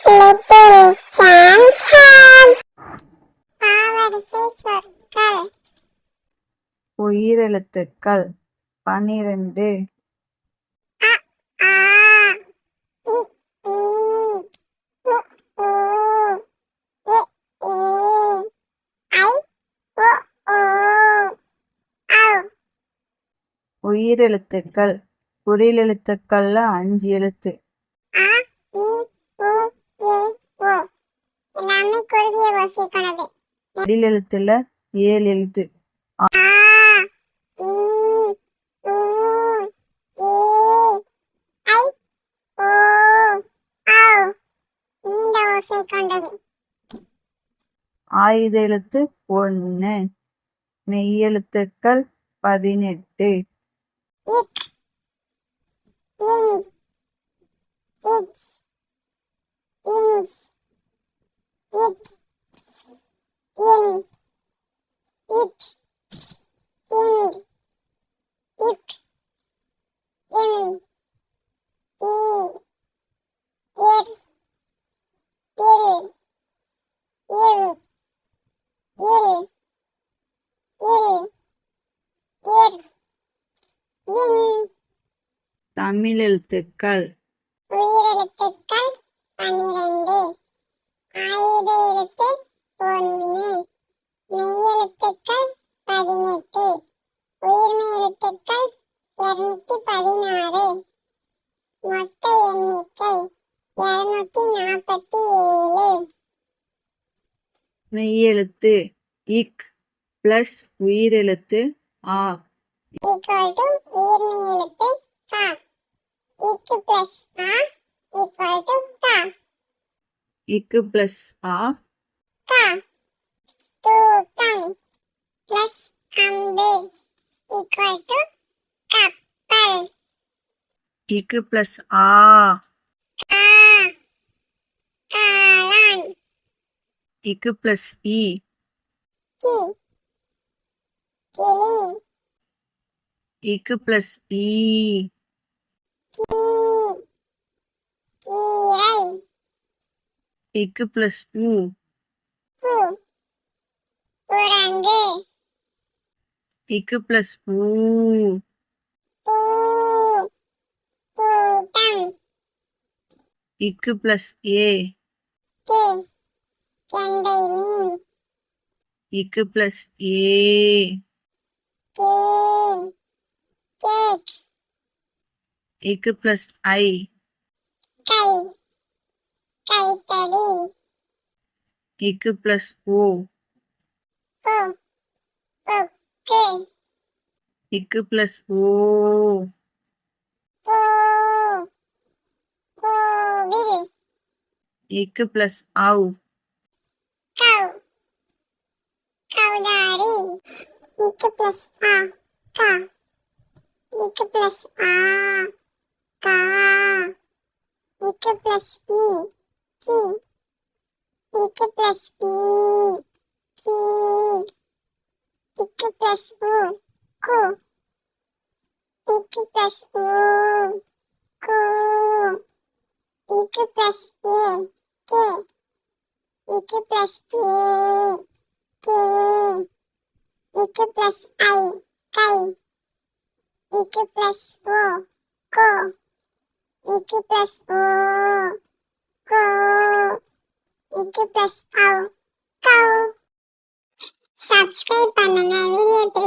Little Sam's பாவரிசை சொற்கள். உயிரெழுத்துக்கள் 12. அ ஆ இ ஈ உ ஊ எ ஏ ஐ ஒ ஓ ஔ. உயிரெழுத்துக்கள் குறிலெழுத்துக்கள்ல 5 எழுத்து. அ இ உ ஏ ஓ எல்லாமே குறுகிய ஓசைக்கானது. நெடிலெழுத்துல 7 எழுத்து. ஆ இ உ ஏ ஐ ஓ ஔ நீண்ட ஓசை கொண்டது. ஆயுத எழுத்து 1. மெய்யெழுத்துக்கள் 18. இக் இங் இச் இஞ்ச் இட் இன் இட் இண்ட் இக் இம் ஈ இர் இல் இவ் இல் இல் இர் இன். தமிழெழுத்துக்கள் உயிரெழுத்துக்கள் 12. ஆயுத எழுத்து 1. மெய்யெழுத்துக்கள் 18. உயிர்மெய் எழுத்துக்கள் 216. மொத்த எண்ணிக்கை 247. மெய்யெழுத்து இக் பிளஸ் உயிரெழுத்து ஆ ஈக்குவல் டு உயிர்மெய் எழுத்து கா. இக்கு பிளஸ் ஆ ஈக்குவல் டு கா. இக்கு பிளஸ் ஆ கா. தூக்கம் பிளஸ் அம்பு ஈக்குவல் டு கப்பல். இக்கு பிளஸ் ஆ கா. காளான். இக்கு பிளஸ் இ கி. கிளி. இக்கு பிளஸ் ஈ கீ. கீரை. இக்கு பிளஸ் உ பூ. குரங்கு. இக்கு பிளஸ் ஊ பூ. கூட்டம். இக்கு பிளஸ் ஏ கே. கெண்டை மீன். இக்கு பிளஸ் ஏ கே. கேக். இக்கு பிளஸ் ஐ கை. கைத்தடி. இக்கு பிளஸ் ஓ கொ. கொக்கு. இக்கு பிளஸ் ஓ பூ. கோவில். இக்கு பிளஸ் ஔ கவ். கௌதாரி. இக்கு பிளஸ் ஆ கா. இக்கு பிளஸ் ஆ கா. இக்கு பிளஸ் இ கி. இக்கு பிளஸ் இ கி. இக்கு பிளஸ் உ கு. இக்கு பிளஸ் உ கு. இக்கு பிளஸ் ஏ கே. இக்கு பிளஸ் ஏ கே. இக்கு பிளஸ் ஐ கை. இக்கு பிளஸ் ஓ கோ. இக்கு பிளஸ் ஓ கோ. இக்கு பிளஸ் ஔ கௌ. சப்ஸ்கிரைப் பண்ணுங்க. வீடியோ